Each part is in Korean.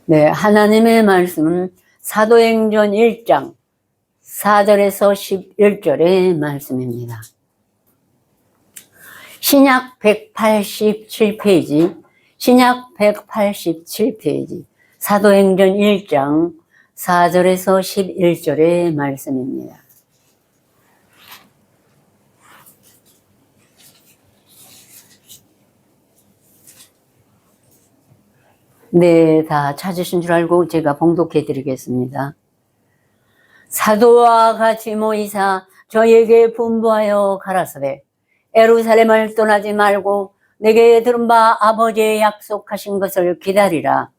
네, 하나님의 말씀은 사도행전 1장 4절에서 11절의 말씀입니다. 신약 187페이지, 신약 187페이지, 사도행전 1장 4절에서 11절의 말씀입니다. 네, 다 찾으신 줄 알고 제가 봉독해 드리겠습니다. 사도와 같이 모이사 저에게 분부하여 가라사대 예루살렘을 떠나지 말고 내게 들은 바 아버지의 약속하신 것을 기다리라.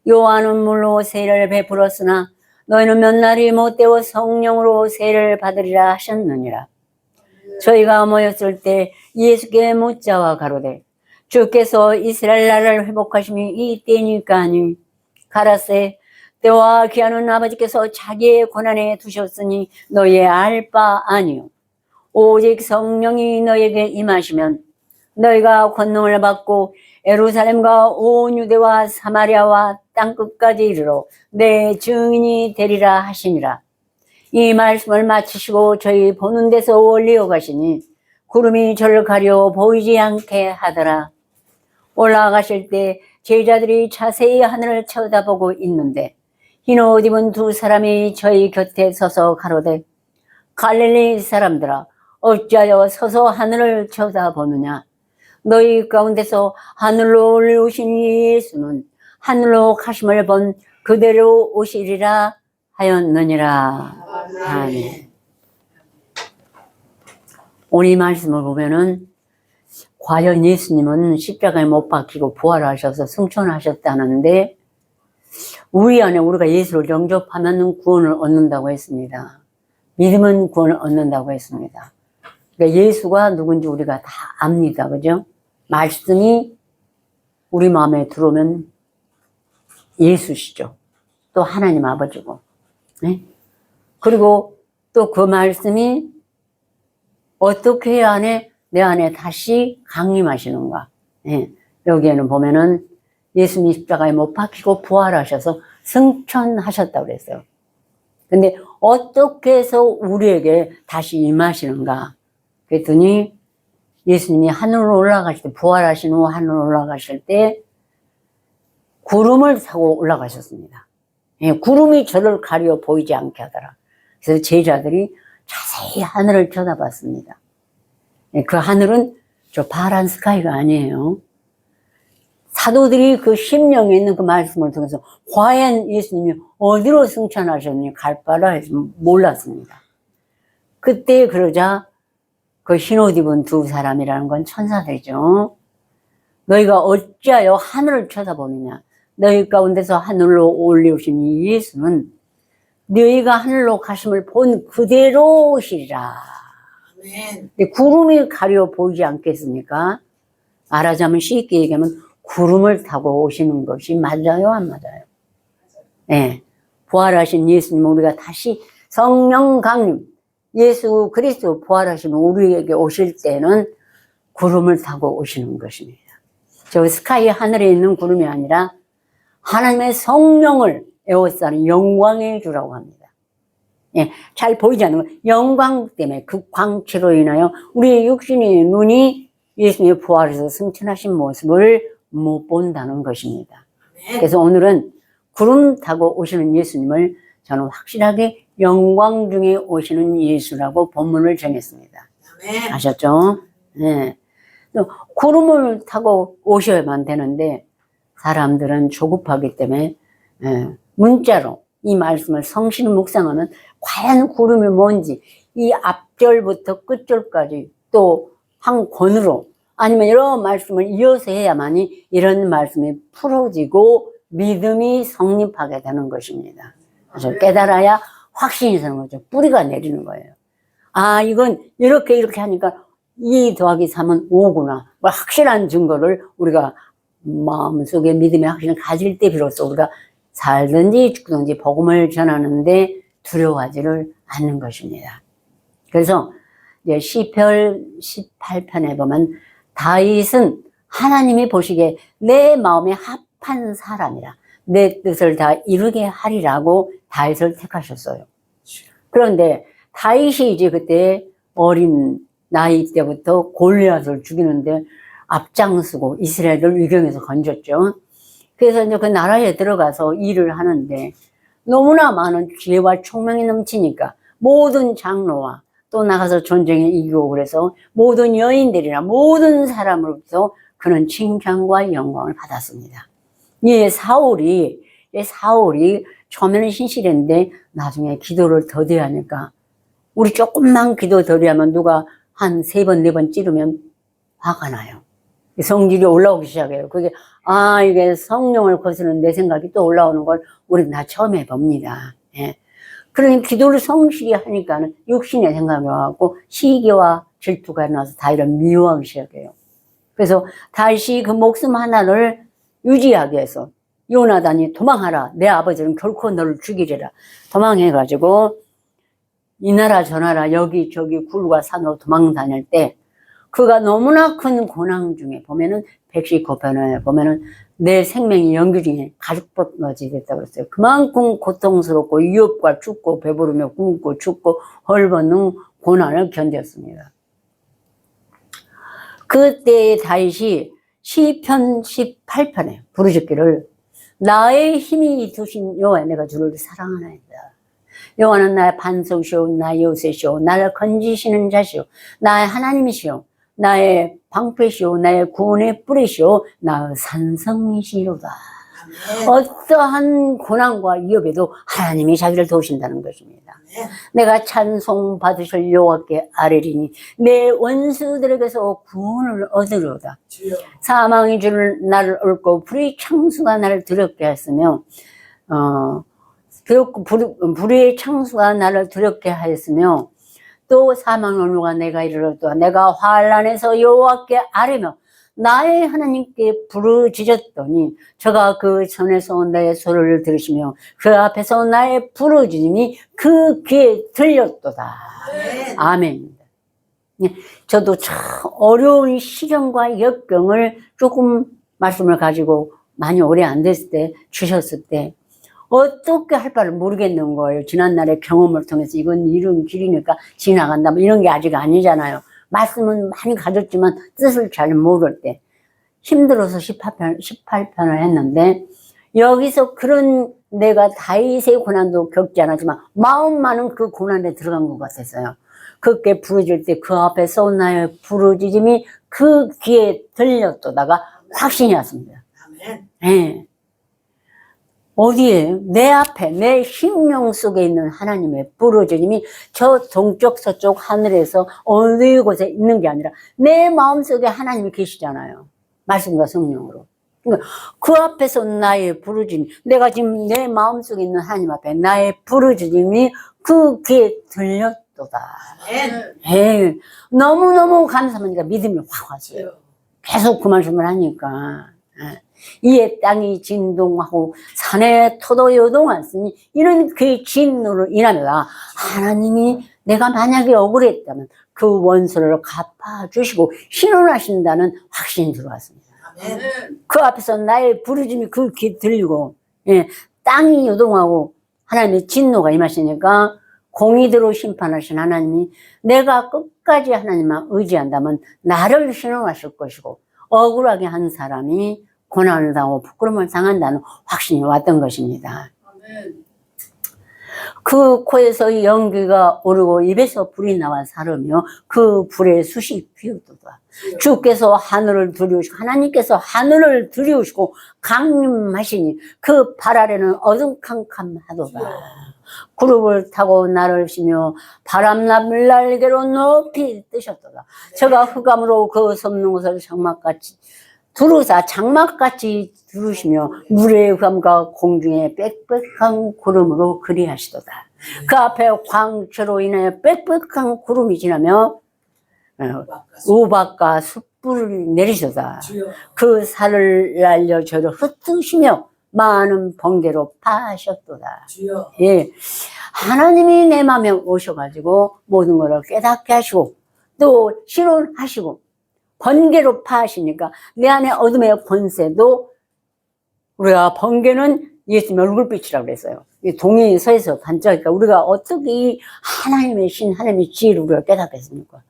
요한은 물로 세례를 베풀었으나 너희는 몇 날이 못되어 성령으로 세례를 받으리라 하셨느니라. 저희가 모였을 때 예수께 묻자와 가로되 주께서 이스라엘 나라를 회복하심이 이 때니까니 가라세 때와 기한은 아버지께서 자기의 권한에 두셨으니 너희의 알 바 아니요 오직 성령이 너희에게 임하시면 너희가 권능을 받고 예루살렘과 온 유대와 사마리아와 땅끝까지 이르러 내 증인이 되리라 하시니라. 이 말씀을 마치시고 저희 보는 데서 올리어 가시니 구름이 저를 가려 보이지 않게 하더라. 올라가실 때 제자들이 자세히 하늘을 쳐다보고 있는데 흰 옷 입은 두 사람이 저희 곁에 서서 가로되 갈릴리 사람들아 어찌하여 서서 하늘을 쳐다보느냐. 너희 가운데서 하늘로 올라오신 예수는 하늘로 가심을 본 그대로 오시리라 하였느니라. 아멘. 오늘 이 말씀을 보면은 과연 예수님은 십자가에 못 박히고 부활하셔서 승천하셨다는데 우리 안에 우리가 예수를 영접하면 구원을 얻는다고 했습니다. 믿으면 구원을 얻는다고 했습니다. 그러니까 예수가 누군지 우리가 다 압니다. 그죠? 말씀이 우리 마음에 들어오면 예수시죠. 또 하나님 아버지고. 네? 그리고 또 그 말씀이 어떻게 해야 내 안에 다시 강림하시는가. 네. 여기에는 보면은 예수님 십자가에 못 박히고 부활하셔서 승천하셨다고 그랬어요. 근데 어떻게 해서 우리에게 다시 임하시는가. 그랬더니 예수님이 하늘로 올라가실 때, 부활하신 후 하늘로 올라가실 때 구름을 타고 올라가셨습니다. 예, 구름이 저를 가려 보이지 않게 하더라. 그래서 제자들이 자세히 하늘을 쳐다봤습니다. 예, 그 하늘은 저 파란 스카이가 아니에요. 사도들이 그 심령에 있는 그 말씀을 통해서 과연 예수님이 어디로 승천하셨는지 갈 바를 몰랐습니다. 그때 그러자 그 흰옷 입은 두 사람이라는 건 천사들이죠. 너희가 어찌하여 하늘을 쳐다보느냐. 너희 가운데서 하늘로 올리우신 이 예수는 너희가 하늘로 가심을 본 그대로 오시리라. 근데 구름이 가려 보이지 않겠습니까? 말하자면 쉽게 얘기하면 구름을 타고 오시는 것이 맞아요, 안 맞아요? 네. 부활하신 예수님 우리가 다시 성령 강림, 예수 그리스도 부활하시면 우리에게 오실 때는 구름을 타고 오시는 것입니다. 저 스카이 하늘에 있는 구름이 아니라 하나님의 성령을 에워싸는 영광의 주라고 합니다. 예, 잘 보이지 않는 거 영광 때문에 그 광채로 인하여 우리의 육신의 눈이 예수님의 부활해서 승천하신 모습을 못 본다는 것입니다. 그래서 오늘은 구름 타고 오시는 예수님을 저는 확실하게 영광 중에 오시는 예수라고 본문을 정했습니다. 아셨죠? 네. 구름을 타고 오셔야만 되는데 사람들은 조급하기 때문에 문자로 이 말씀을 성실히 묵상하면 과연 구름이 뭔지 이 앞절부터 끝절까지 또 한 권으로 아니면 여러 말씀을 이어서 해야만이 이런 말씀이 풀어지고 믿음이 성립하게 되는 것입니다. 그래서 깨달아야 확신이 서는 거죠. 뿌리가 내리는 거예요. 아, 이건 이렇게 하니까 2 더하기 3은 5구나. 확실한 증거를 우리가 마음속에 믿음의 확신을 가질 때 비로소 우리가 살든지 죽든지 복음을 전하는데 두려워하지를 않는 것입니다. 그래서 이제 시편 18편에 보면 다윗은 하나님이 보시기에 내 마음에 합한 사람이라. 내 뜻을 다 이루게 하리라고 다윗을 택하셨어요. 그런데 다윗이 이제 그때 어린 나이 때부터 골리앗을 죽이는데 앞장서고 이스라엘을 위경에서 건졌죠. 그래서 이제 그 나라에 들어가서 일을 하는데 너무나 많은 지혜와 총명이 넘치니까 모든 장로와 또 나가서 전쟁에 이기고 그래서 모든 여인들이나 모든 사람으로부터 그는 칭찬과 영광을 받았습니다. 사울이 처음에는 신실했는데 나중에 기도를 더디하니까 우리 조금만 기도 더디하면 누가 한 3번, 4번 찌르면 화가 나요. 성질이 올라오기 시작해요. 그게 이게 성령을 거스르는 내 생각이 또 올라오는 걸 우리는 다 처음 해봅니다. 예. 그러니 기도를 성실히 하니까는 육신의 생각이 와갖고 시기와 질투가 나서 다윗을 미워하기 시작해요. 그래서 다윗이 그 목숨 하나를 유지하기 위해서 요나단이 도망하라. 내 아버지는 결코 너를 죽이리라. 도망해가지고 이 나라 저 나라 여기저기 굴과 산으로 도망 다닐 때 그가 너무나 큰 고난 중에 보면은 119편에 보면은 내 생명이 연기 중에 가죽벗어지 됐다고 그랬어요. 그만큼 고통스럽고 유업과 춥고 배부르며 굶고 춥고 헐벗는 고난을 견뎠습니다. 그때 다윗이 시편 18편에 부르짖기를 나의 힘이 두신 여호와 내가 주를 사랑하나이다. 여호와는 나의 반석이시오 나의 요새시오 나를 건지시는 자시오 나의 하나님이시오 나의 방패시오 나의 구원의 뿌리시오 나의 산성이시로다. 어떠한 고난과 위협에도 하나님이 자기를 도우신다는 것입니다. 내가 찬송 받으실 여호와께 아뢰리니 내 원수들에게서 구원을 얻으리로다. 사망의 줄을 나를 얽고 불의 창수가 나를 두렵게 했으며 불의 창수가 나를 두렵게 하였으며 또 사망의 올무가 내가 이르렀도다. 내가 환난에서 여호와께 아뢰며 나의 하나님께 부르짖었더니 저가 그 전에서 나의 소리를 들으시며 그 앞에서 나의 부르짖음이 그 귀에 들렸도다. 아멘. 저도 참 어려운 시련과 역경을 조금 말씀을 가지고 많이 오래 안 됐을 때 주셨을 때 어떻게 할 바를 모르겠는 거예요. 지난날의 경험을 통해서 이건 이런 길이니까 지나간다 뭐 이런 게 아직 아니잖아요. 말씀은 많이 가졌지만 뜻을 잘 모를 때 힘들어서 18편을 했는데 여기서 그런 내가 다윗의 고난도 겪지 않았지만 마음만은 그 고난에 들어간 것 같았어요. 그렇게 부르짖을 때 그 앞에서 나의 부르짖음이 그 귀에 들렸도다가 확신이 왔습니다. 네. 어디에? 내 앞에 내 심령 속에 있는 하나님의 부르짖음이 저 동쪽 서쪽 하늘에서 어느 곳에 있는 게 아니라 내 마음속에 하나님이 계시잖아요. 말씀과 성령으로. 그러니까 그 앞에서 나의 부르짖음, 내가 지금 내 마음속에 있는 하나님 앞에 나의 부르짖음이 그 귀에 들렸도다. 네. 너무너무 감사하니까 믿음이 확 왔어요. 계속 그 말씀을 하니까. 이에 땅이 진동하고 산에 터도 요동하였으니 이런 그 진노를 인하여 하나님이 내가 만약에 억울했다면 그 원수를 갚아주시고 신원하신다는 확신이 들어왔습니다. 그 앞에서 나의 부르짖음이 그 귀에 들리고 땅이 요동하고 하나님의 진노가 임하시니까 공의대로 심판하신 하나님이 내가 끝까지 하나님만 의지한다면 나를 신원하실 것이고 억울하게 한 사람이 고난을 당하고 부끄러움을 당한다는 확신이 왔던 것입니다. 그 코에서 연기가 오르고 입에서 불이 나와 사르며 그 불에 숯이 피우도다. 주께서 하늘을 두려우시고 하나님께서 하늘을 두려우시고 강림하시니 그 발 아래는 어둠캄캄하도다. 구름을 타고 나를 쉬며 바람나물 날개로 높이 뜨셨도다. 저가 흑암으로 그 섭는 곳을 장막같이 두루사 장막같이 두르시며 물의 흑암과 공중에 빽빽한 구름으로 그리하시도다. 그 앞에 광채로 인해 빽빽한 구름이 지나며 우박과 숯불을 내리시도다. 그 살을 날려 저를 흩으시며 많은 번개로 파하셨도다. 예, 하나님이 내 마음에 오셔가지고 모든 것을 깨닫게 하시고 또 신원하시고 번개로 파하시니까 내 안에 어둠의 권세도 우리가 번개는 예수님 얼굴빛이라고 그랬어요. 이 동이 서에서 반짝이니까 우리가 어떻게 이 하나님의 신, 하나님의 지혜를 우리가 깨닫겠습니까?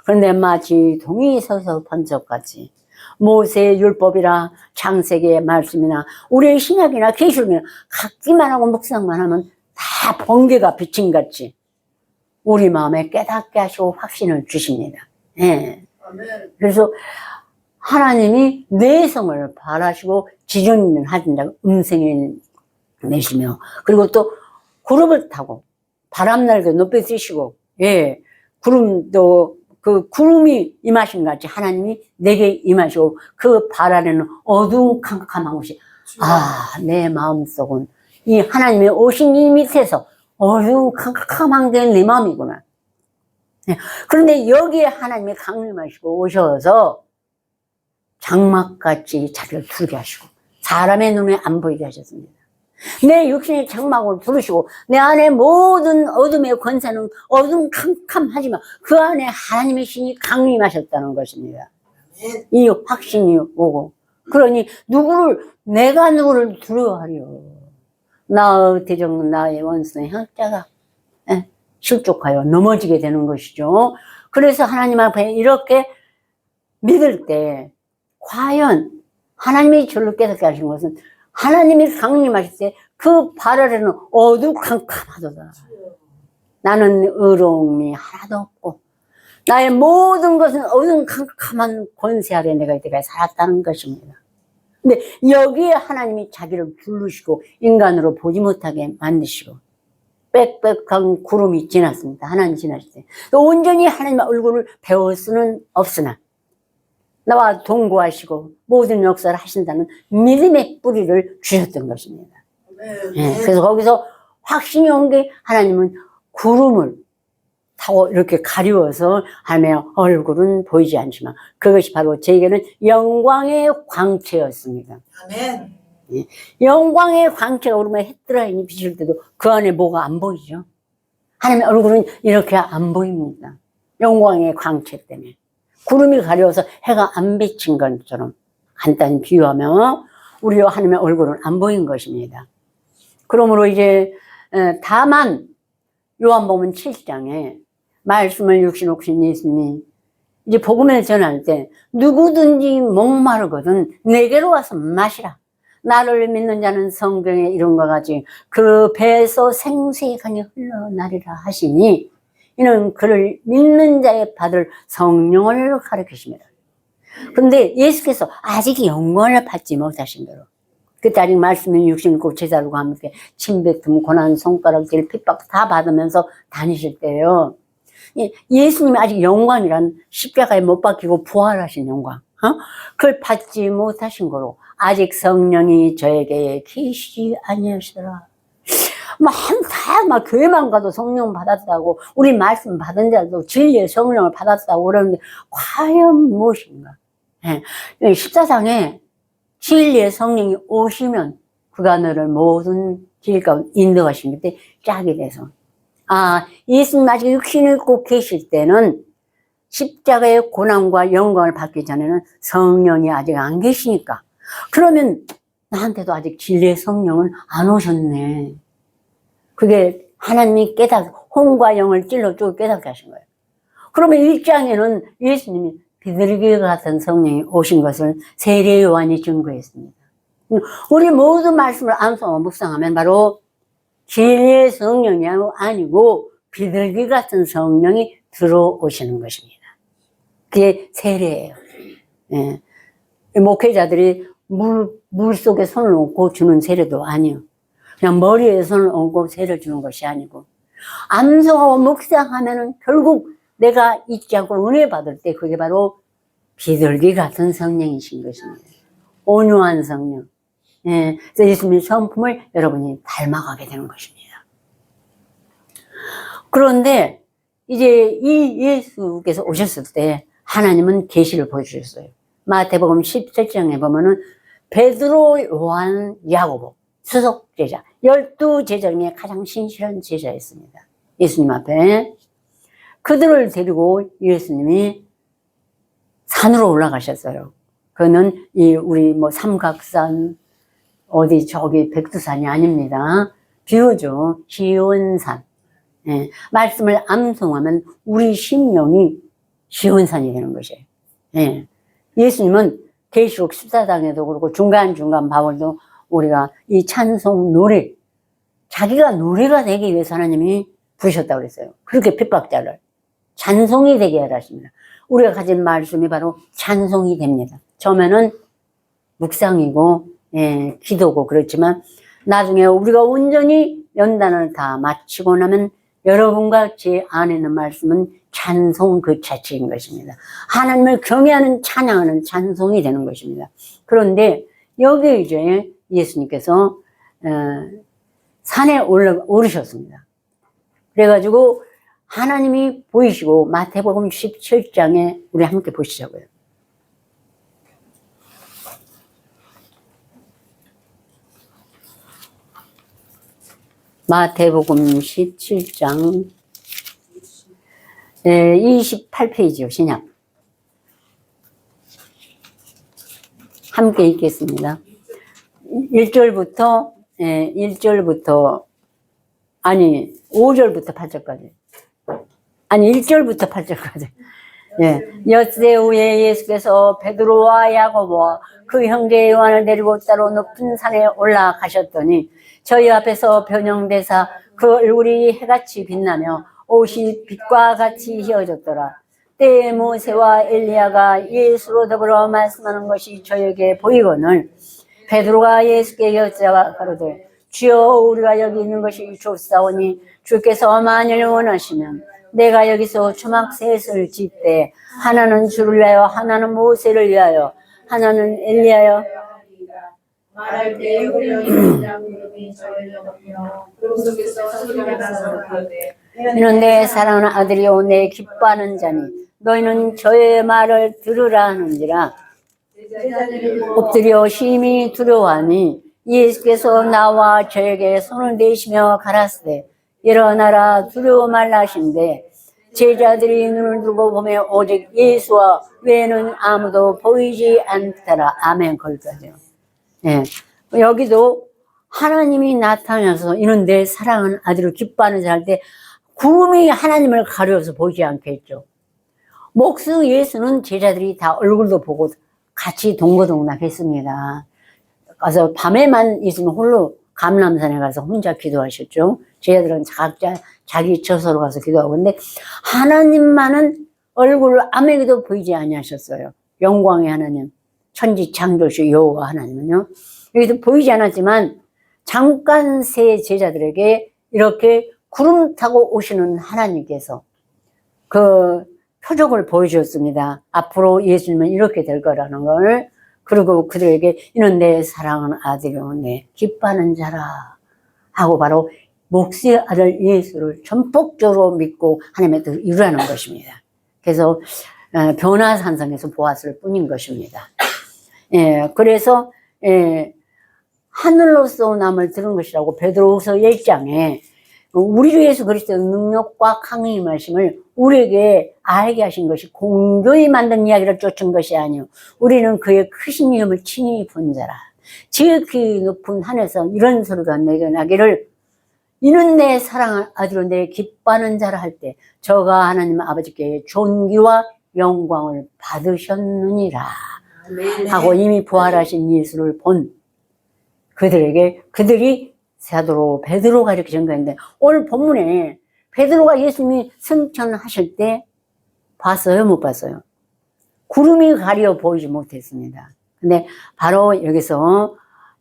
그런데 마치 동이 서서 반짝같이 모세의 율법이나 창세기의 말씀이나 우리의 신약이나 계시록이나 갖기만 하고 묵상만 하면 다 번개가 비침같이 우리 마음에 깨닫게 하시고 확신을 주십니다. 예. 그래서 하나님이 내성을 바라시고 지존을 하신다고 음성을 내시며, 그리고 또 구름을 타고 바람날개 높이 뛰시고, 예, 구름도 그 구름이 임하신 것 같이 하나님이 내게 임하시고 그 발 아래는 어두운 캄캄한 곳이, 아, 내 마음속은 이 하나님의 오신 이 밑에서 어두운 캄캄한 게 내 마음이구나. 예, 그런데 여기에 하나님이 강림하시고 오셔서 장막같이 자기를 두르게 하시고 사람의 눈에 안 보이게 하셨습니다. 내 육신의 장막을 부르시고 내 안에 모든 어둠의 권세는 어둠 캄캄하지만 그 안에 하나님의 신이 강림하셨다는 것입니다. 이 확신이 오고, 그러니 내가 누구를 두려워하려. 나의 대적 나의 원수의 형제가 실족하여 넘어지게 되는 것이죠. 그래서 하나님 앞에 이렇게 믿을 때 과연 하나님이 저를 깨닫게 하신 것은 하나님이 강림하실 때 그 발 아래는 어두컴컴하도다. 나는 의로움이 하나도 없고 나의 모든 것은 어두컴컴한 권세 아래 내가 이때까지 살았다는 것입니다. 근데 여기에 하나님이 자기를 부르시고 인간으로 보지 못하게 만드시고 빽빽한 구름이 지났습니다. 하나님 지나실 때 온전히 하나님의 얼굴을 배울 수는 없으나 나와 동거하시고 모든 역사를 하신다는 믿음의 뿌리를 주셨던 것입니다. 네, 그래서 거기서 확신이 온 게 하나님은 구름을 타고 이렇게 가리워서 하나님의 얼굴은 보이지 않지만 그것이 바로 제게는 영광의 광채였습니다. 아멘. 네, 영광의 광채가 우리가 해드라인이 비칠 때도 그 안에 뭐가 안 보이죠. 하나님의 얼굴은 이렇게 안 보입니다. 영광의 광채 때문에. 구름이 가려워서 해가 안 비친 것처럼 간단히 비유하면 우리와 하나님의 얼굴은 안 보인 것입니다. 그러므로 이제 다만 요한복음 7장에 말씀을 육신 오신 예수님이 이제 복음을 전할 때 누구든지 목마르거든 내게로 와서 마시라. 나를 믿는 자는 성경에 이름과 같이 그 배에서 생수의 강이 흘러나리라 하시니 이는 그를 믿는 자의 받을 성령을 가르치십니다. 그런데 예수께서 아직 영광을 받지 못하신 대로 그때 아직 말씀이 육신 입고 제자들과 함께 침뱉음 고난 손가락질 핍박 다 받으면서 다니실 때요, 예수님이 아직 영광이란 십자가에 못 박히고 부활하신 영광, 그걸 받지 못하신 거로 아직 성령이 저에게 계시지 아니하시더라. 막 교회만 가도 성령 받았다고, 우리 말씀 받은 자도 진리의 성령을 받았다고 그러는데 과연 무엇인가? 예, 14장에 진리의 성령이 오시면 그가 너를 모든 길 가운데 인도하시는 때 짝이 돼서, 예수님 아직 육신을 입고 계실 때는 십자가의 고난과 영광을 받기 전에는 성령이 아직 안 계시니까, 그러면 나한테도 아직 진리의 성령은 안 오셨네. 그게 하나님이 혼과 영을 찔러 쭉 깨닫게 하신 거예요. 그러면 1장에는 예수님이 비둘기 같은 성령이 오신 것을 세례 요한이 증거했습니다. 우리 모든 말씀을 암송하고 묵상하면 바로 진리의 성령이 아니고 비둘기 같은 성령이 들어오시는 것입니다. 그게 세례예요. 예. 목회자들이 물 속에 손을 얹고 주는 세례도 아니에요. 그냥 머리에 손을 얹고 세례를 주는 것이 아니고, 암송하고 묵상하면은 결국 내가 잊지 않고 은혜 받을 때 그게 바로 비둘기 같은 성령이신 것입니다. 온유한 성령. 예. 그래서 예수님의 성품을 여러분이 닮아가게 되는 것입니다. 그런데 이제 이 예수께서 오셨을 때 하나님은 계시를 보여주셨어요. 마태복음 17장에 보면은 베드로, 요한, 야고보 수석 제자 12제자 중에 가장 신실한 제자였습니다. 예수님 앞에 그들을 데리고 예수님이 산으로 올라가셨어요. 그는 우리 삼각산, 어디 저기 백두산이 아닙니다. 비유죠. 시온산. 예, 말씀을 암송하면 우리 심령이 시온산이 되는 것이에요. 예, 예수님은 계시록 14장에도 그렇고 중간중간 바울도 우리가 이 찬송 노래, 자기가 노래가 되기 위해서 하나님이 부르셨다고 그랬어요. 그렇게 핍박자를 찬송이 되게 하십니다. 우리가 가진 말씀이 바로 찬송이 됩니다. 처음에는 묵상이고 기도고 그렇지만 나중에 우리가 온전히 연단을 다 마치고 나면 여러분과 제 안에 있는 말씀은 찬송 그 자체인 것입니다. 하나님을 경외하는 찬양하는 찬송이 되는 것입니다. 그런데 여기 이제 예수님께서 산에 오르셨습니다. 그래가지고 하나님이 보이시고 마태복음 17장에 우리 함께 보시자고요. 마태복음 17장 28페이지요. 신약 함께 읽겠습니다. 1절부터 5절부터 8절까지 아니 1절부터 8절까지 엿새 후에 예수께서 베드로와 야고보와 그 형제 요한을 데리고 따로 높은 산에 올라가셨더니 저희 앞에서 변형되사 그 얼굴이 해같이 빛나며 옷이 빛과 같이 휘어졌더라. 때에 모세와 엘리야가 예수로 더불어 말씀하는 것이 저에게 보이거늘 베드로가 예수께 여짜가 가로되 주여 우리가 여기 있는 것이 좋사오니 주께서 만일 원하시면 내가 여기서 초막셋을 짓되 하나는 주를 위하여 하나는 모세를 위하여 하나는 엘리야여 말할 때 흐르는 양구름이 저를 넘겨 구름 속에서 소리가 나서 가로되 이는 내 사랑하는 아들이요 내 기뻐하는 자니 너희는 저의 말을 들으라 하는지라. 엎드려 심히 두려워하니 예수께서 나와 저에게 손을 대시며 가라사대 일어나라 두려워 말라 하신대 제자들이 눈을 들고 보며 오직 예수와 외에는 아무도 보이지 않더라. 아멘. 거기까지요. 예, 여기도 하나님이 나타나서 이는 내 사랑하는 아들을 기뻐하는 자 할 때 구름이 하나님을 가려서 보이지 않겠죠. 목수 예수는 제자들이 다 얼굴도 보고 같이 동고동락했습니다. 가서 밤에만 예수는 홀로 감람산에 가서 혼자 기도하셨죠. 제자들은 각자 자기 처소로 가서 기도하고 근데 하나님만은 얼굴을 아무에게도 보이지 아니하셨어요. 영광의 하나님, 천지 창조주 여호와 하나님은요. 여기도 보이지 않았지만 잠깐 새 제자들에게 이렇게 구름 타고 오시는 하나님께서 그 표적을 보여주었습니다. 앞으로 예수님은 이렇게 될 거라는 걸. 그리고 그들에게 이는 내 사랑하는 아들이요 내 기뻐하는 자라 하고 바로 목수의 아들 예수를 전폭적으로 믿고 하나님의 뜻을 이루라는 것입니다. 그래서 변화산성에서 보았을 뿐인 것입니다. 그래서 하늘로서 남을 들은 것이라고 베드로후서 1장에 우리 주 예수 그리스도의 능력과 강림의 말씀을 우리에게 알게 하신 것이 공교히 만든 이야기를 쫓은 것이 아니요 우리는 그의 크신 이름을 친히 본 자라. 지극히 높은 하늘에서 이런 소리가 내게 나기를 이는 내 사랑하는 아들로 내 기뻐하는 자라 할 때 저가 하나님 아버지께 존귀와 영광을 받으셨느니라 하고 이미 부활하신 예수를 본 그들에게 그들이 사도 베드로가 이렇게 전가했는데 오늘 본문에 베드로가 예수님이 승천하실 때 봤어요? 못 봤어요? 구름이 가려 보이지 못했습니다. 근데 바로 여기서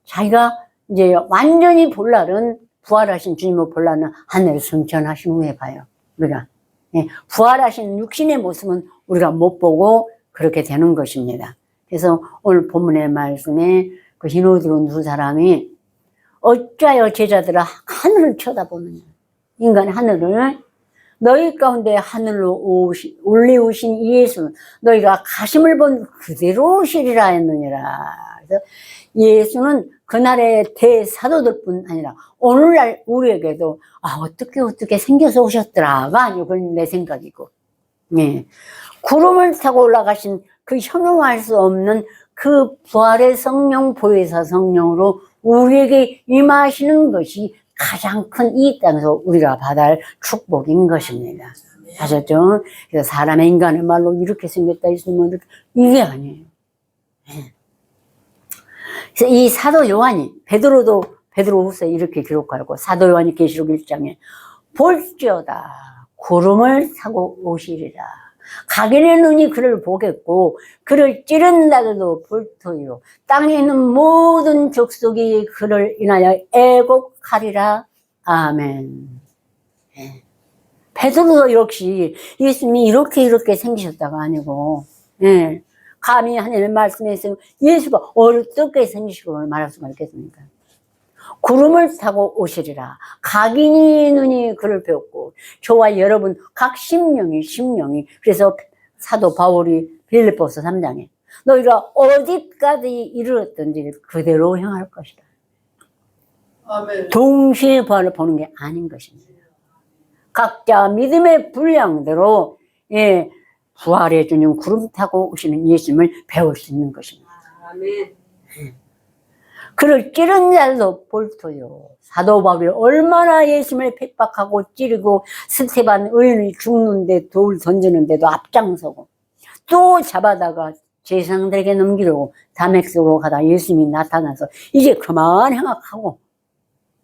자기가 이제 완전히 볼 날은 부활하신 주님을 볼 날은 하늘에 승천하신 후에 봐요. 우리가 부활하신 육신의 모습은 우리가 못 보고 그렇게 되는 것입니다. 그래서 오늘 본문의 말씀에 그 흰 옷 입은 두 사람이 어찌하여 제자들아 하늘을 쳐다보느냐. 인간의 하늘을 너희 가운데 하늘로 올리우신 예수는 너희가 가심을 본 그대로 오시리라 했느니라. 그래서 예수는 그날의 대사도들 뿐 아니라 오늘날 우리에게도 어떻게 생겨서 오셨더라가 아니고 그건 내 생각이고 구름을 타고 올라가신 그 형용할 수 없는 그 부활의 성령 보혜사 성령으로 우리에게 임하시는 것이 가장 큰 이 땅에서 우리가 받아야 할 축복인 것입니다. 아셨죠? 그래서 사람의 인간의 말로 이렇게 생겼다 있으면 이게 아니에요. 그래서 이 사도 요한이 베드로후서에 이렇게 기록하고 사도 요한이 계시록 1장에 볼지어다 구름을 타고 오시리라. 각인의 눈이 그를 보겠고 그를 찌른다고도 볼터요. 땅에 있는 모든 족속이 그를 인하여 애곡하리라. 아멘. 예. 베드로도 역시 예수님이 이렇게 생기셨다가 아니고, 예. 감히 하나님의 말씀에 있으면 예수가 어떻게 생기시고 말할 수가 있겠습니까? 구름을 타고 오시리라. 각인의 눈이 그를 배웠고, 저와 여러분 각 심령이 그래서 사도 바울이 빌립보서 3장에 너희가 어디까지 이르렀든지 그대로 행할 것이다. 아멘. 동시에 부활을 보는 게 아닌 것입니다. 각자 믿음의 분량대로 예, 부활의 주님 구름 타고 오시는 예수님을 배울 수 있는 것입니다. 아멘. 그를 찌른 자도 볼터요. 사도 바울이 얼마나 예수님을 핍박하고 찌르고 스테반 의인이 죽는데 돌 던지는데도 앞장서고 또 잡아다가 제사장들에게 넘기려고 다메섹으로 가다 예수님이 나타나서 이제 그만 행악하고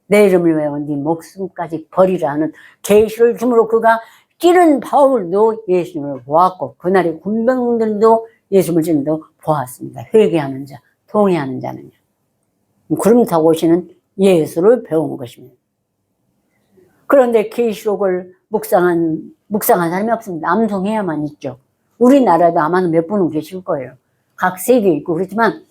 내 이름을 외워 네 목숨까지 버리라는 계시를 주므로 그가 찌른 바울도 예수님을 보았고 그날의 군병들도 예수님을 찌른도 보았습니다. 회개하는 자, 통회하는 자는요. 구름 타고 오시는 예수를 배운 것입니다. 그런데 계시록을 묵상한 사람이 없습니다. 암송해야만 있죠. 우리나라에도 아마도 몇 분은 계실 거예요. 각 세계에 있고 그렇지만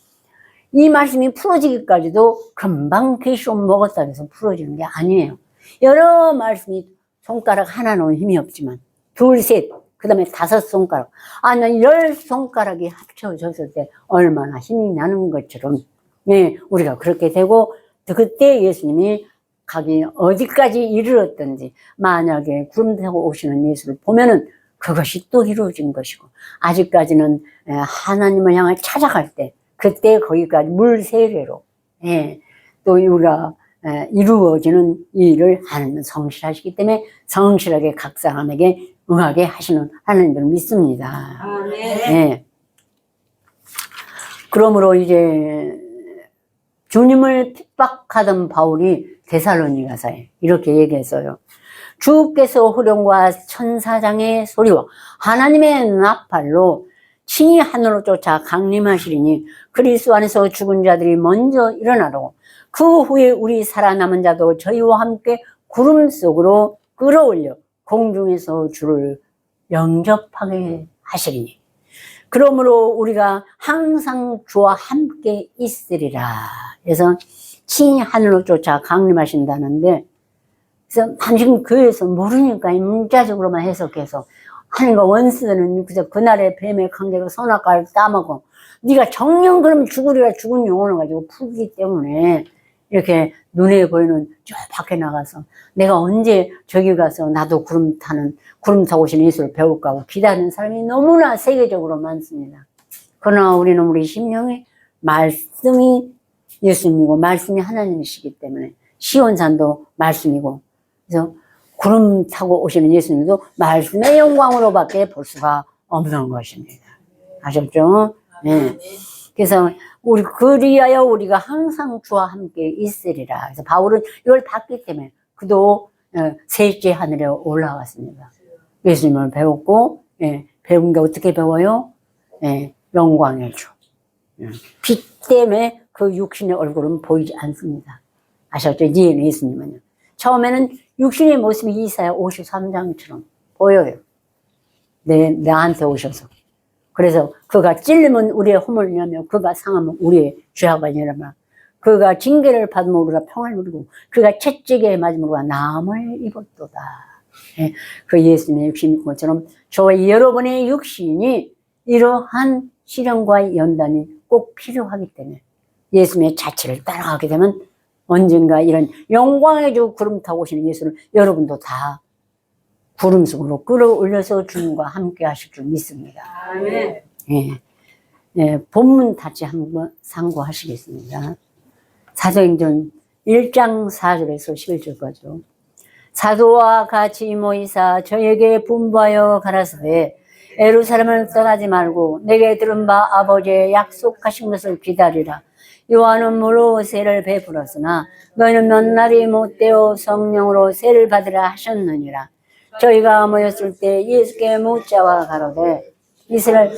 이 말씀이 풀어지기까지도 금방 계시록 먹었다 해서 풀어지는 게 아니에요. 여러 말씀이 손가락 하나는 힘이 없지만 둘, 셋, 그 다음에 5손가락 아니면 10손가락이 합쳐졌을 때 얼마나 힘이 나는 것처럼 예, 우리가 그렇게 되고 그때 예수님이 가기 어디까지 이르렀든지 만약에 구름 타고 오시는 예수를 보면은 그것이 또 이루어진 것이고 아직까지는 하나님을 향해 찾아갈 때 그때 거기까지 물 세례로 예, 또 우리가 이루어지는 일을 하나님은 성실하시기 때문에 성실하게 각 사람에게 응하게 하시는 하나님을 믿습니다. 아멘. 예. 그러므로 이제 주님을 핍박하던 바울이 데살로니가서에 이렇게 얘기했어요. 주께서 호령과 천사장의 소리와 하나님의 나팔로 친히 하늘로 쫓아 강림하시리니 그리스도 안에서 죽은 자들이 먼저 일어나고 그 후에 우리 살아남은 자도 저희와 함께 구름 속으로 끌어올려 공중에서 주를 영접하게 하시리니 그러므로 우리가 항상 주와 함께 있으리라. 그래서 친히 하늘로 쫓아 강림하신다는데 그래서 당신 교회에서 모르니까 문자적으로만 해석해서 하나님과 원수들은 그저 그날의 뱀의 관계로 선악과를 따먹고 네가 정령 그러면 죽으리라 죽은 영혼을 가지고 풀기 때문에 이렇게 눈에 보이는 저 밖에 나가서 내가 언제 저기 가서 나도 구름 타고 오시는 예수를 배울까 하고 기다리는 사람이 너무나 세계적으로 많습니다. 그러나 우리는 우리 심령에 말씀이 예수님이고 말씀이 하나님이시기 때문에 시온산도 말씀이고 그래서 구름 타고 오시는 예수님도 말씀의 영광으로밖에 볼 수가 없는 것입니다. 아셨죠? 네. 그래서 그리하여 우리가 항상 주와 함께 있으리라. 그래서 바울은 이걸 봤기 때문에 그도 셋째 하늘에 올라갔습니다. 예수님을 배웠고 배운 게 어떻게 배워요? 영광의 주. 빛 때문에 그 육신의 얼굴은 보이지 않습니다. 아셨죠? 이제는 예수님은요. 처음에는 육신의 모습이 이사야 53장처럼 보여요. 나한테 오셔서. 그래서 그가 찔리면 우리의 허물을 내며 그가 상하면 우리의 죄악을 아니라 그가 징계를 받으면 우리가 평안을 누리고 그가 채찍에 맞으면 우리가 나음을 입었도다. 그 예수님의 육신인 것처럼 저와 여러분의 육신이 이러한 시련과 연단이 꼭 필요하기 때문에 예수님의 자체를 따라가게 되면 언젠가 이런 영광의 주 구름 타고 오시는 예수를 여러분도 다 구름 속으로 끌어올려서 주님과 함께 하실 줄 믿습니다. 아멘. 본문 다시 한번 상고하시겠습니다. 사도행전 1장 4절에서 11절까지요. 사도와 같이 모이사 저에게 분부하여 가라사대 예루살렘을 떠나지 말고 내게 들은 바 아버지의 약속하신 것을 기다리라. 요한은 물로 세를 베풀었으나 너희는 몇 날이 못되어 성령으로 세를 받으라 하셨느니라. 저희가 모였을 때 예수께 묻자와 가로되 이스라엘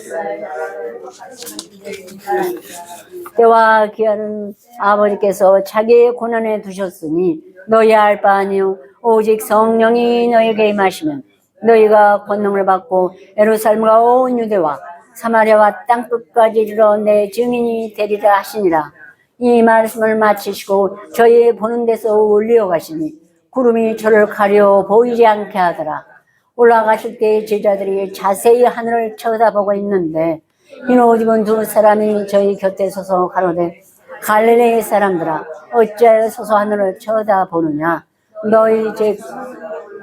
때와 기한은 아버지께서 자기의 고난에 두셨으니 너희 알 바 아니요 오직 성령이 너희에게 임하시면 너희가 권능을 받고 예루살렘과 온 유대와 사마리아와 땅끝까지 이르러 내 증인이 되리라 하시니라. 이 말씀을 마치시고 저희 보는 데서 올려 가시니 구름이 저를 가려 보이지 않게 하더라. 올라가실 때 제자들이 자세히 하늘을 쳐다보고 있는데 흰 옷 입은 두 사람이 저희 곁에 서서 가로되 갈릴리 사람들아 어찌하여 서서 하늘을 쳐다보느냐. 너희 제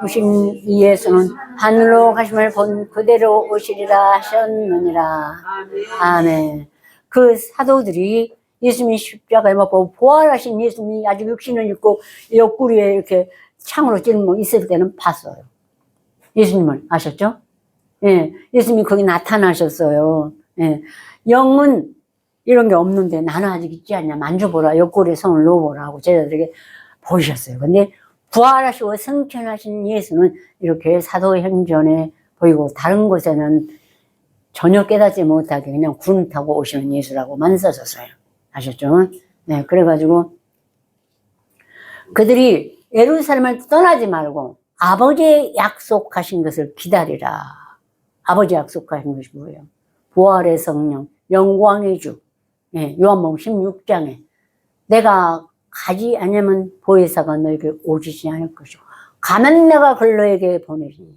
오신 이 예수는 하늘로 가심을 본 그대로 오시리라 하셨느니라. 아멘. 그 사도들이 예수님이 십자가에 못 보고 부활하신 예수님이 아직 육신을 입고 옆구리에 이렇게 창으로 찔러 있을 때는 봤어요. 예수님을 아셨죠? 예, 예수님이 거기 나타나셨어요. 예, 영은 이런 게 없는데 나는 아직 있지 않냐. 만져보라. 옆구리에 손을 넣어보라 하고 제자들에게 보이셨어요. 근데 부활하시고 승천하신 예수는 이렇게 사도행전에 보이고 다른 곳에는 전혀 깨닫지 못하게 그냥 구름 타고 오시는 예수라고만 써졌어요. 아셨죠? 네, 그래가지고 그들이 예루살렘을 떠나지 말고 아버지의 약속하신 것을 기다리라. 아버지 약속하신 것이 뭐예요? 부활의 성령, 영광의 주. 네, 요한복음 16장에 내가 가지 않으면 보혜사가 너에게 오시지 않을 것이고 가면 내가 그를 너에게 보내리니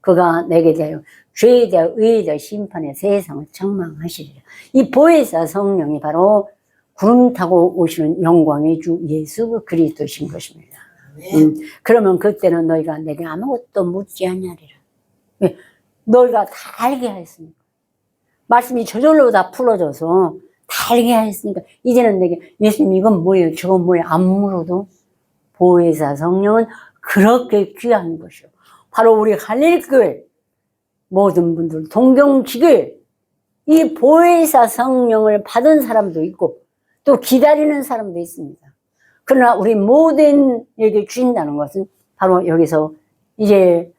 그가 내게 대하여 죄에 대하여 의에 대하여 심판의 세상을 책망하시리라. 이 보혜사 성령이 바로 구름 타고 오시는 영광의 주 예수 그리스도신 것입니다. 그러면 그때는 너희가 내게 아무것도 묻지 않냐리라. 너희가 다 알게 하였으니까 말씀이 저절로 다 풀어져서 다 알게 하였으니까 이제는 내게 예수님 이건 뭐예요 저건 뭐예요 안 물어도 보혜사 성령은 그렇게 귀한 것이요 바로 우리 갈릴교회 모든 분들 동경지교회 이 보혜사 성령을 받은 사람도 있고 또 기다리는 사람도 있습니다. 그러나 우리 모든에게 주신다는 것은 바로 여기서 이제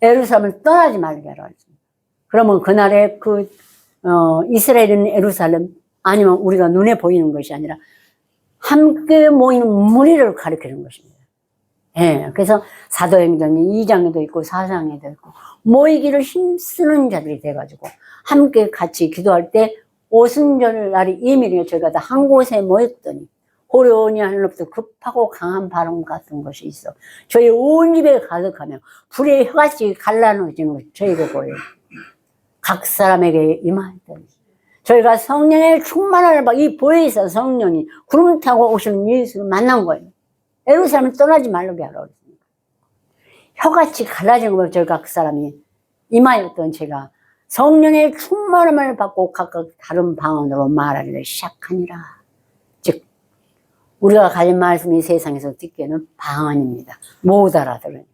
예루살렘을 떠나지 말게 하라 했습니다. 그러면 그날에 이스라엘은 예루살렘 아니면 우리가 눈에 보이는 것이 아니라 함께 모이는 무리를 가리키는 것입니다. 예, 그래서 사도행전이 2장에도 있고 4장에도 있고 모이기를 힘쓰는 자들이 돼가지고 함께 같이 기도할 때 오순절 날이 이밀에 저희가 다 한 곳에 모였더니 호련히 하늘로부터 급하고 강한 바람 같은 것이 있어 저희 온 집에 가득하며 불의 혀같이 갈라놓아지는 것이 저희가 보여요. 각 사람에게 임하였더니 저희가 성령의 충만함을 받고 이 보혜사 성령이 구름 타고 오시는 예수를 만난 거예요. 예루살렘을 떠나지 말라고 하라고 했습니다. 혀같이 갈라진 걸 저희 각 사람이 임하였던 제가 성령의 충만함을 받고 각각 다른 방언으로 말하기를 시작하니라. 즉 우리가 가진 말씀이 세상에서 듣기에는 방언입니다. 못 알아들으니까.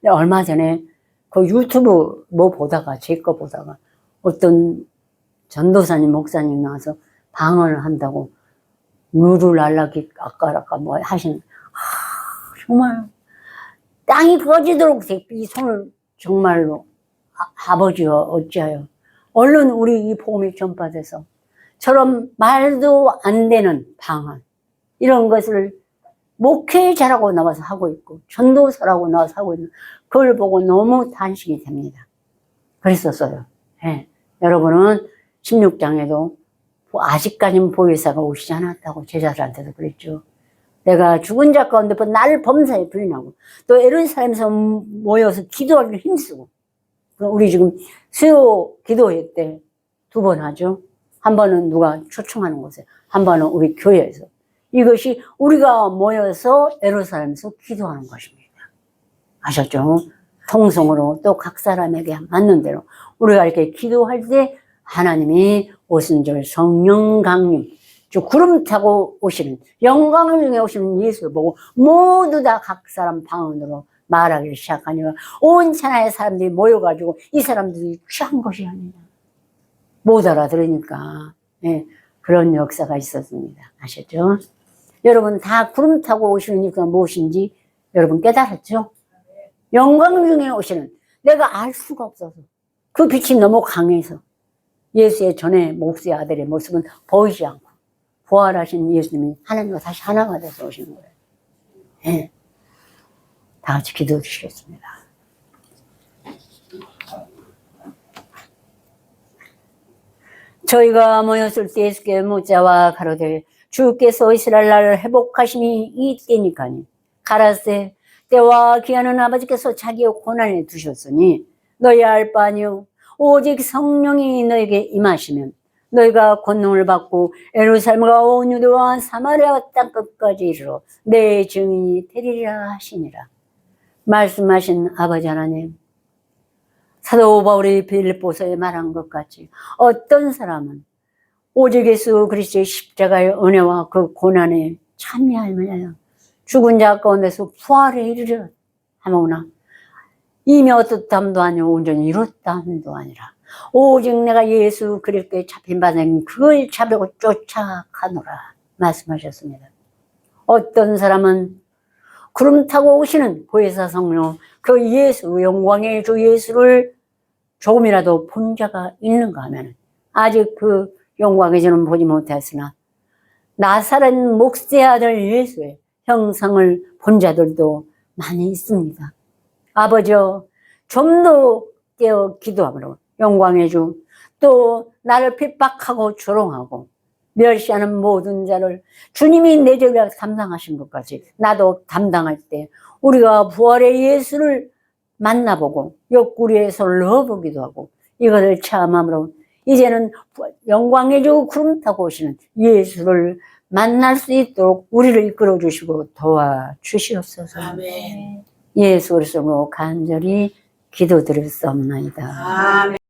근데 얼마 전에 그 유튜브 뭐 보다가 제 거 보다가 어떤 전도사님 목사님 나와서 방언을 한다고 물을 날라기 아까 뭐 하시는 정말 땅이 꺼지도록 이 손을 정말로 아버지와 어찌하여 얼른 우리 이 복음이 전파돼서 저런 말도 안 되는 방언 이런 것을 목회자라고 나와서 하고 있고 전도사라고 나와서 하고 있는 그걸 보고 너무 탄식이 됩니다. 그랬었어요. 예. 여러분은 16장에도 아직까지는 보혜사가 오시지 않았다고 제자들한테도 그랬죠. 내가 죽은 자 가운데 나를 범사에 부인하고 또 예루살렘에서 모여서 기도하기를 힘쓰고 우리 지금 수요 기도회 때 2번 하죠. 한 번은 누가 초청하는 곳에 한 번은 우리 교회에서 이것이 우리가 모여서 예루살렘에서 기도하는 것입니다. 아셨죠? 통성으로 또 각 사람에게 맞는 대로 우리가 이렇게 기도할 때 하나님이 오순절 성령 강림 저 구름 타고 오시는 영광 중에 오시는 예수를 보고 모두 다 각 사람 방언으로 말하기 시작하니까 온 천하의 사람들이 모여가지고 이 사람들이 취한 것이 아니냐 못 알아들으니까 예, 그런 역사가 있었습니다. 아셨죠? 여러분 다 구름 타고 오시는 이유가 무엇인지 여러분 깨달았죠? 영광 중에 오시는 내가 알 수가 없어서 그 빛이 너무 강해서 예수의 전에 목수의 아들의 모습은 보이지 않고 부활하신 예수님이 하나님과 다시 하나가 돼서 오시는 거예요. 예. 다 같이 기도해 주시겠습니다. 저희가 모였을 때 예수께 묻자와 가로되 주께서 이스라엘 나라를 회복하심이 이 때니까니 가라세 때와 기한은 아버지께서 자기의 고난에 두셨으니 너희 알 바 아니요 오직 성령이 너에게 임하시면 너희가 권능을 받고 예루살렘과 온 유대와 사마리아 땅 끝까지 이르러 내 증인이 되리라 하시니라. 말씀하신 아버지 하나님, 사도 바울이 빌립보서에 말한 것 같이 어떤 사람은 오직 예수 그리스도의 십자가의 은혜와 그 고난에 참여하며 죽은 자 가운데서 부활에 이르려 하모나 이미 어떻담도 아니고 온전히 이뤘담도 아니라 오직 내가 예수 그리스도에 잡힌 바는 그걸 잡으려고 쫓아가노라 말씀하셨습니다. 어떤 사람은 구름 타고 오시는 보혜사 성령 그 예수 영광의 주 예수를 조금이라도 본 자가 있는가 하면 아직 그 영광의 주는 보지 못했으나 나사렛 목수의 아들 예수의 형상을 본 자들도 많이 있습니다. 아버지여 좀 더 깨어 기도하므로 영광의 주 또 나를 핍박하고 조롱하고 멸시하는 모든 자를 주님이 내 죄를 담당하신 것 같이 나도 담당할 때 우리가 부활의 예수를 만나보고 옆구리에 손을 넣어보기도 하고 이것을 체험함으로 이제는 영광의 주 구름 타고 오시는 예수를 만날 수 있도록 우리를 이끌어 주시고 도와주시옵소서. 아멘. 예수 그리스도로 간절히 기도드렸사옵나이다. 아멘.